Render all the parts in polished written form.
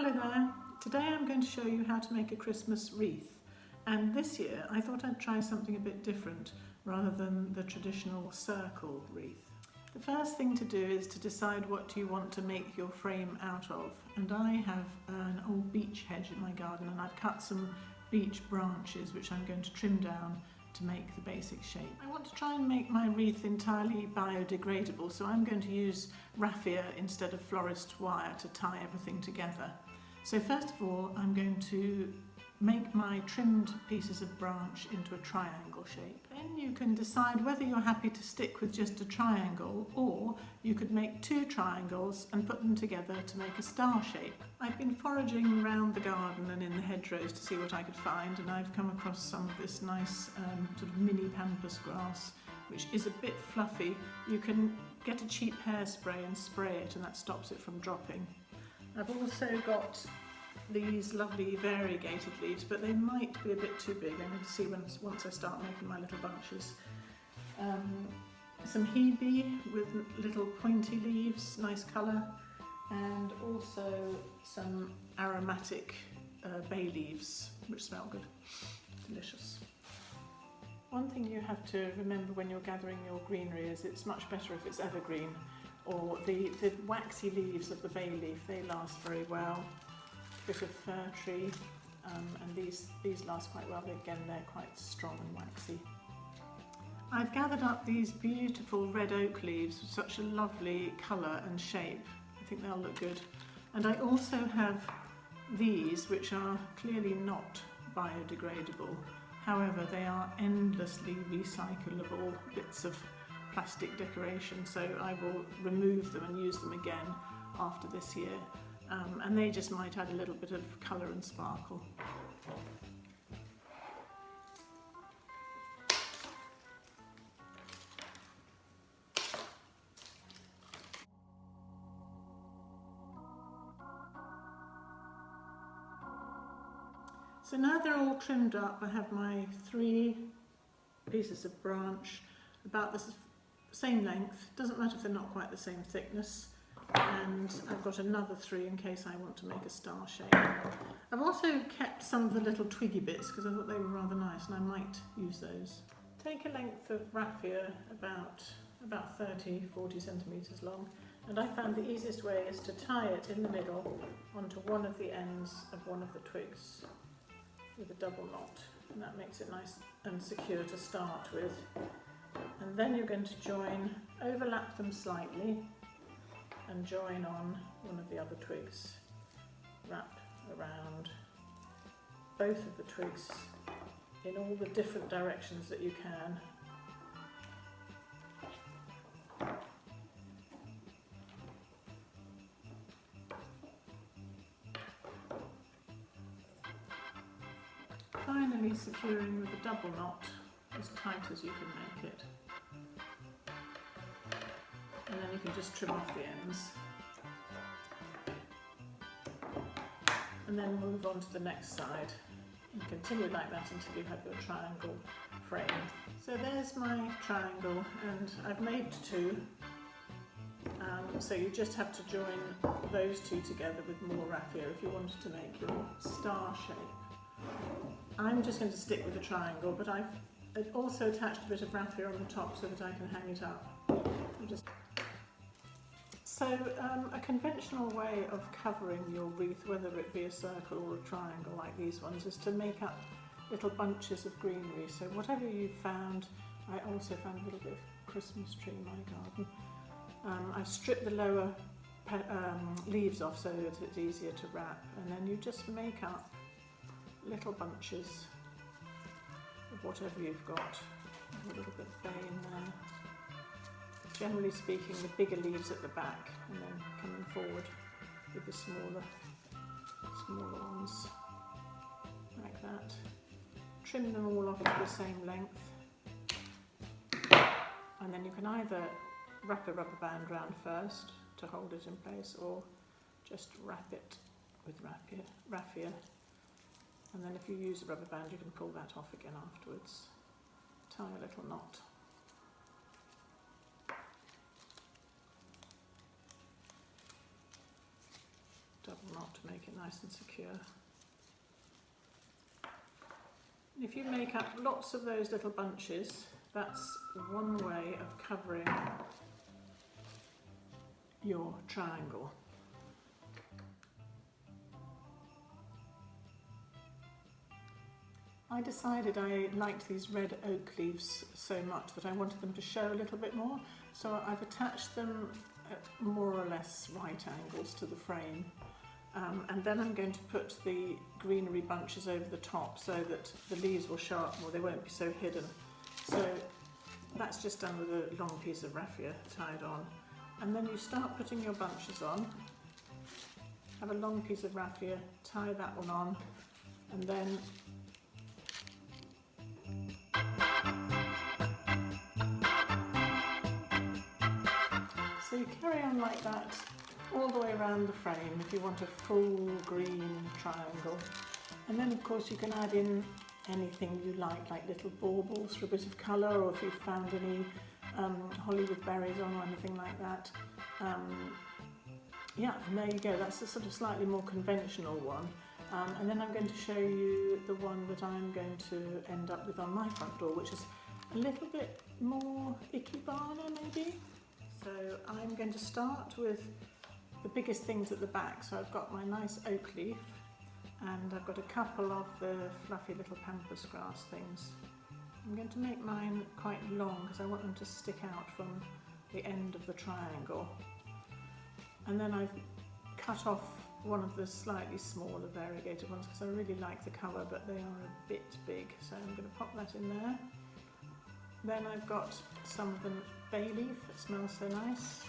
Hello there. Today I'm going to show you how to make a Christmas wreath, and this year I thought I'd try something a bit different rather than the traditional circle wreath. The first thing to do is to decide what you want to make your frame out of, and I have an old beech hedge in my garden and I've cut some beech branches which I'm going to trim down to make the basic shape. I want to try and make my wreath entirely biodegradable, so I'm going to use raffia instead of florist wire to tie everything together. So first of all, I'm going to make my trimmed pieces of branch into a triangle shape. Then you can decide whether you're happy to stick with just a triangle, or you could make two triangles and put them together to make a star shape. I've been foraging around the garden and in the hedgerows to see what I could find, and I've come across some of this nice sort of mini pampas grass, which is a bit fluffy. You can get a cheap hairspray and spray it, and that stops it from dropping. I've also got these lovely variegated leaves, but they might be a bit too big. I need to see once I start making my little bunches. Some hebe with little pointy leaves, nice colour, and also some aromatic bay leaves, which smell good, delicious. One thing you have to remember when you're gathering your greenery is it's much better if it's evergreen, or the waxy leaves of the bay leaf, they last very well. Bit of fir tree, and these last quite well. Again, they're quite strong and waxy. I've gathered up these beautiful red oak leaves with such a lovely colour and shape. I think they'll look good. And I also have these, which are clearly not biodegradable. However, they are endlessly recyclable bits of plastic decoration, so I will remove them and use them again after this year. And they just might add a little bit of colour and sparkle. So now they're all trimmed up, I have my 3 pieces of branch about the same length. Doesn't matter if they're not quite the same thickness. And I've got another 3 in case I want to make a star shape. I've also kept some of the little twiggy bits because I thought they were rather nice, and I might use those. Take a length of raffia about 30-40 centimetres long, and I found the easiest way is to tie it in the middle onto one of the ends of one of the twigs with a double knot, and that makes it nice and secure to start with. And then you're going to overlap them slightly and join on one of the other twigs. Wrap around both of the twigs in all the different directions that you can. Finally securing with a double knot as tight as you can make it. And then you can just trim off the ends. And then move on to the next side. And continue like that until you have your triangle frame. So there's my triangle, and I've made 2. So you just have to join those 2 together with more raffia if you wanted to make your star shape. I'm just going to stick with the triangle, but I've also attached a bit of raffia on the top so that I can hang it up. So a conventional way of covering your wreath, whether it be a circle or a triangle like these ones, is to make up little bunches of greenery. So whatever you've found, I also found a little bit of Christmas tree in my garden. I've stripped the lower leaves off so that it's easier to wrap, and then you just make up little bunches of whatever you've got. A little bit of bay in there. Generally speaking, the bigger leaves at the back, and then coming forward with the smaller ones, like that. Trim them all off to the same length, and then you can either wrap a rubber band round first to hold it in place, or just wrap it with raffia. And then if you use a rubber band, you can pull that off again afterwards. Tie a little knot. double knot to make it nice and secure. If you make up lots of those little bunches, that's one way of covering your triangle. I decided I liked these red oak leaves so much that I wanted them to show a little bit more, so I've attached them at more or less right angles to the frame. And then I'm going to put the greenery bunches over the top so that the leaves will show up more, they won't be so hidden. So that's just done with a long piece of raffia tied on. And then you start putting your bunches on, have a long piece of raffia, tie that one on, and then so you carry on like that all the way around the frame if you want a full green triangle. And then of course you can add in anything you like little baubles for a bit of colour, or if you've found any holly with berries on or anything like that. Yeah, and there you go, that's a sort of slightly more conventional one. And then I'm going to show you the one that I'm going to end up with on my front door, which is a little bit more ikebana maybe. So I'm going to start with the biggest things at the back. So I've got my nice oak leaf, and I've got a couple of the fluffy little pampas grass things. I'm going to make mine quite long because I want them to stick out from the end of the triangle. And then I've cut off one of the slightly smaller variegated ones because I really like the colour, but they are a bit big, so I'm going to pop that in there. Then I've got some of the bay leaf that smells so nice,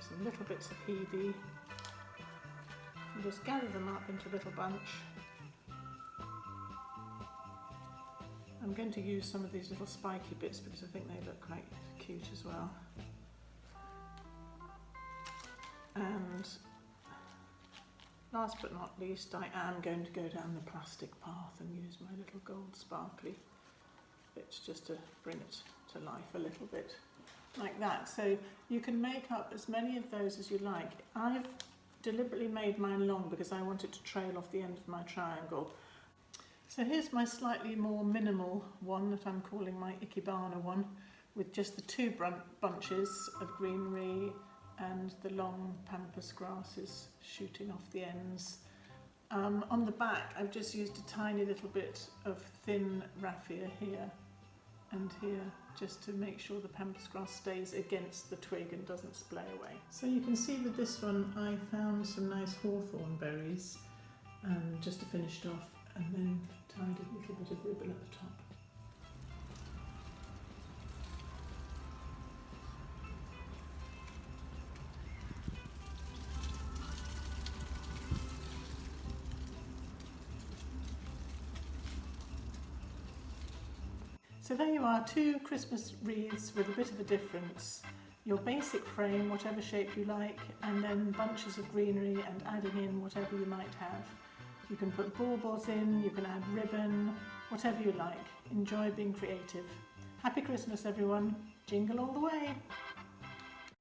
some little bits of heathy, and just gather them up into a little bunch. I'm going to use some of these little spiky bits because I think they look quite cute as well. And last but not least, I am going to go down the plastic path and use my little gold sparkly bits just to bring it to life a little bit, like that. So you can make up as many of those as you like. I've deliberately made mine long because I want it to trail off the end of my triangle. So here's my slightly more minimal one that I'm calling my ikebana one, with just the two bunches of greenery and the long pampas grasses shooting off the ends. On the back I've just used a tiny little bit of thin raffia here and here, just to make sure the pampas grass stays against the twig and doesn't splay away. So you can see with this one I found some nice hawthorn berries just to finish it off, and then tied a little bit of ribbon at the top. So there you are, two Christmas wreaths with a bit of a difference. Your basic frame, whatever shape you like, and then bunches of greenery and adding in whatever you might have. You can put baubles in, you can add ribbon, whatever you like. Enjoy being creative. Happy Christmas everyone. Jingle all the way.